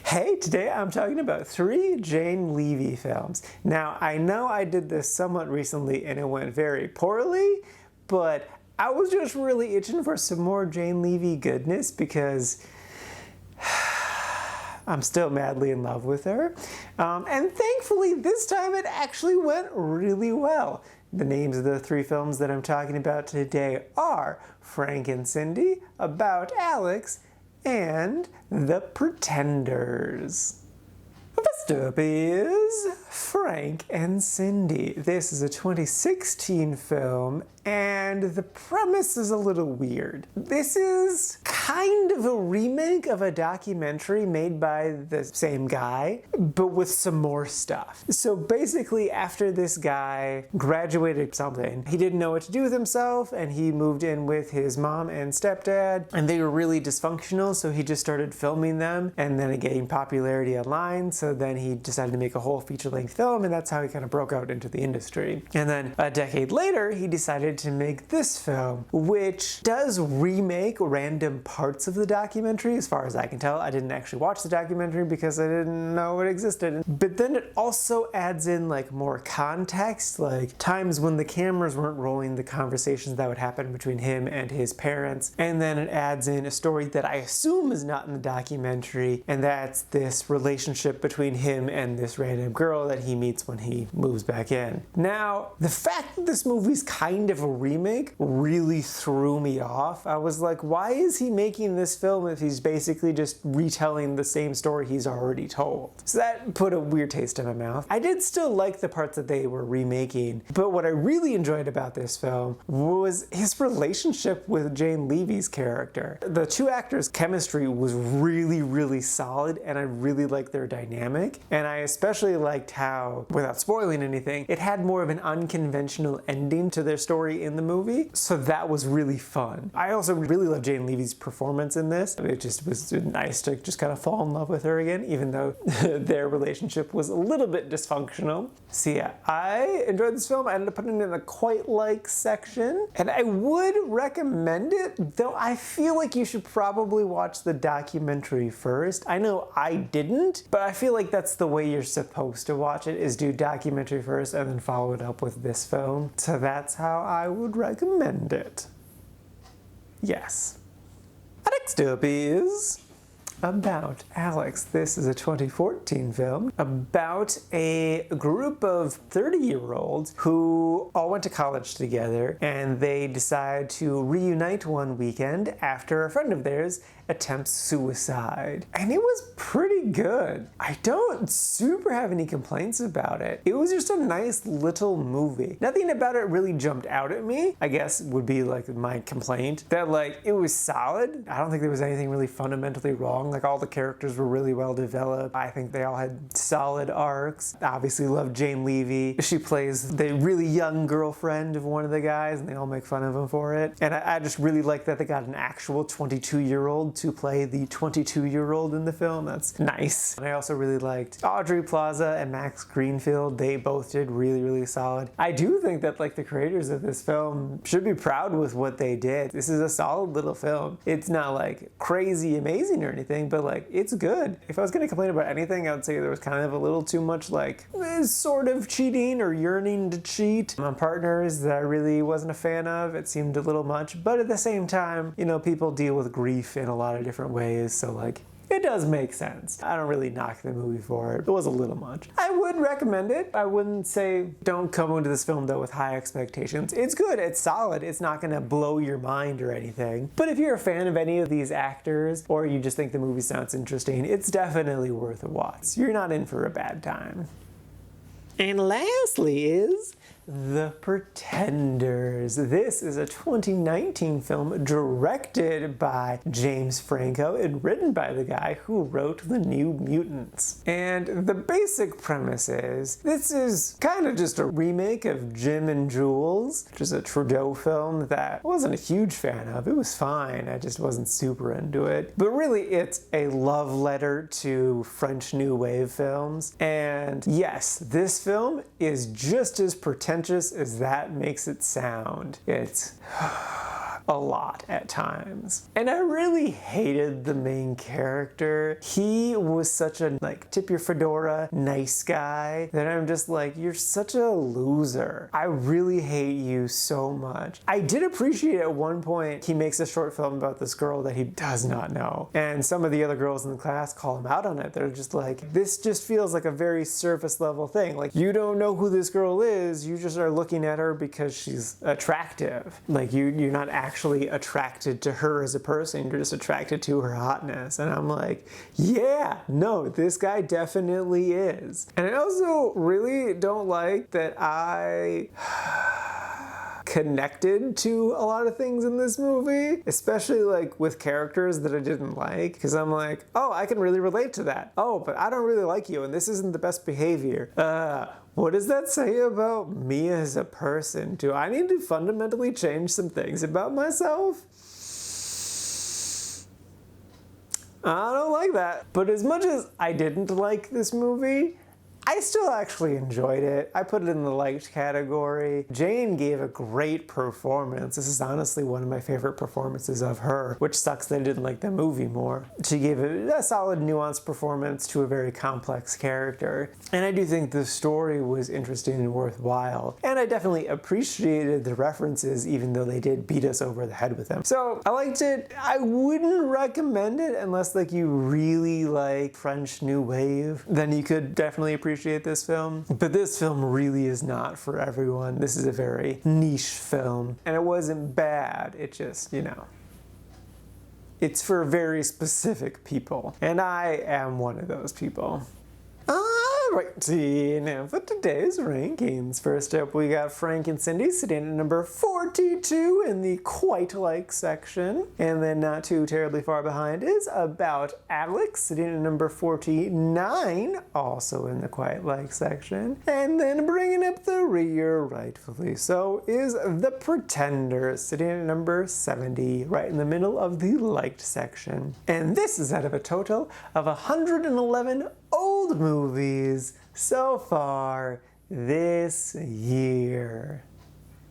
Hey, today I'm talking about 3 Jane Levy films. Now, I know I did this somewhat recently and it went very poorly, but I was just really itching for some more Jane Levy goodness because I'm still madly in love with her. And thankfully, this time it actually went really well. The names of the 3 films that I'm talking about today are Frank and Cindy, About Alex, and The Pretenders. First up is Frank and Cindy. This is a 2016 film, and the premise is a little weird. This is kind of a remake of a documentary made by the same guy, but with some more stuff. So basically, after this guy graduated something, he didn't know what to do with himself, and he moved in with his mom and stepdad, and they were really dysfunctional, so he just started filming them, and then it gained popularity online, so then he decided to make a whole feature-length film, and that's how he kind of broke out into the industry. And then a decade later, he decided to make this film, which does remake random parts of the documentary, as far as I can tell. I didn't actually watch the documentary because I didn't know it existed. But then it also adds in like more context, like times when the cameras weren't rolling, the conversations that would happen between him and his parents. And then it adds in a story that I assume is not in the documentary, and that's this relationship between him and this random girl that he meets when he moves back in. Now, the fact that this movie's kind of a remake really threw me off. I was like, why is he making this film if he's basically just retelling the same story he's already told? So that put a weird taste in my mouth. I did still like the parts that they were remaking, but what I really enjoyed about this film was his relationship with Jane Levy's character. The 2 actors' chemistry was really, really solid, and I really liked their dynamic. And I especially liked how, without spoiling anything, it had more of an unconventional ending to their story in the movie, so that was really fun. I also really love Jane Levy's performance in this. It just was nice to just kind of fall in love with her again, even though their relationship was a little bit dysfunctional. So yeah, I enjoyed this film. I ended up putting it in the quite like section, and I would recommend it, though I feel like you should probably watch the documentary first. I know I didn't, but I feel like that's the way you're supposed to watch it, is do documentary first and then follow it up with this film. So that's how I would recommend it. Yes. Next up is About Alex. This is a 2014 film about a group of 30-year-olds who all went to college together, and they decide to reunite one weekend after a friend of theirs attempts suicide. And it was pretty good. I don't super have any complaints about it. It was just a nice little movie. Nothing about it really jumped out at me, I guess would be like my complaint. That like, it was solid. I don't think there was anything really fundamentally wrong. Like all the characters were really well developed. I think they all had solid arcs. I obviously love Jane Levy. She plays the really young girlfriend of one of the guys, and they all make fun of him for it. And I just really like that they got an actual 22-year-old to play the 22-year-old in the film. That's nice. And I also really liked Audrey Plaza and Max Greenfield. They both did really, really solid. I do think that like the creators of this film should be proud with what they did. This is a solid little film. It's not like crazy amazing or anything, but like it's good. If I was gonna complain about anything, I would say there was kind of a little too much like sort of cheating or yearning to cheat on partners that I really wasn't a fan of. It seemed a little much, but at the same time, you know, people deal with grief in a lot of different ways, so like it does make sense. I don't really knock the movie for it. It was a little much. I would recommend it. I wouldn't say don't come into this film though with high expectations. It's good, it's solid, it's not gonna blow your mind or anything. But if you're a fan of any of these actors, or you just think the movie sounds interesting, it's definitely worth a watch. You're not in for a bad time. And lastly is The Pretenders. This is a 2019 film directed by James Franco and written by the guy who wrote The New Mutants. And the basic premise is, this is kind of just a remake of Jim and Jules, which is a Trudeau film that I wasn't a huge fan of. It was fine, I just wasn't super into it. But really, it's a love letter to French New Wave films. And yes, this film is just as pretentious as that makes it sound. It's a lot at times. And I really hated the main character. He was such a like tip your fedora nice guy that I'm just like, you're such a loser. I really hate you so much. I did appreciate at one point he makes a short film about this girl that he does not know. And some of the other girls in the class call him out on it. They're just like, this just feels like a very surface level thing. Like, you don't know who this girl is, you just are looking at her because she's attractive. Like, you're not actually attracted to her as a person, you're just attracted to her hotness. And I'm like, yeah, no, this guy definitely is. And I also really don't like that I connected to a lot of things in this movie, especially like with characters that I didn't like, because I'm like, oh, I can really relate to that. Oh, but I don't really like you and this isn't the best behavior. What does that say about me as a person? Do I need to fundamentally change some things about myself? I don't like that. But as much as I didn't like this movie, I still actually enjoyed it. I put it in the liked category. Jane gave a great performance. This is honestly one of my favorite performances of her, which sucks that I didn't like the movie more. She gave a solid, nuanced performance to a very complex character. And I do think the story was interesting and worthwhile. And I definitely appreciated the references, even though they did beat us over the head with them. So I liked it. I wouldn't recommend it unless like you really like French New Wave. Then you could definitely appreciate this film, but this film really is not for everyone. This is a very niche film, and it wasn't bad. It just, you know, it's for very specific people, and I am one of those people. Alrighty, now for today's rankings. First up, we got Frank and Cindy sitting at number 42 in the quite like section. And then not too terribly far behind is About Alex sitting at number 49, also in the quite like section. And then bringing up the rear, rightfully so, is The Pretender sitting at number 70, right in the middle of the liked section. And this is out of a total of 111 old movies so far this year.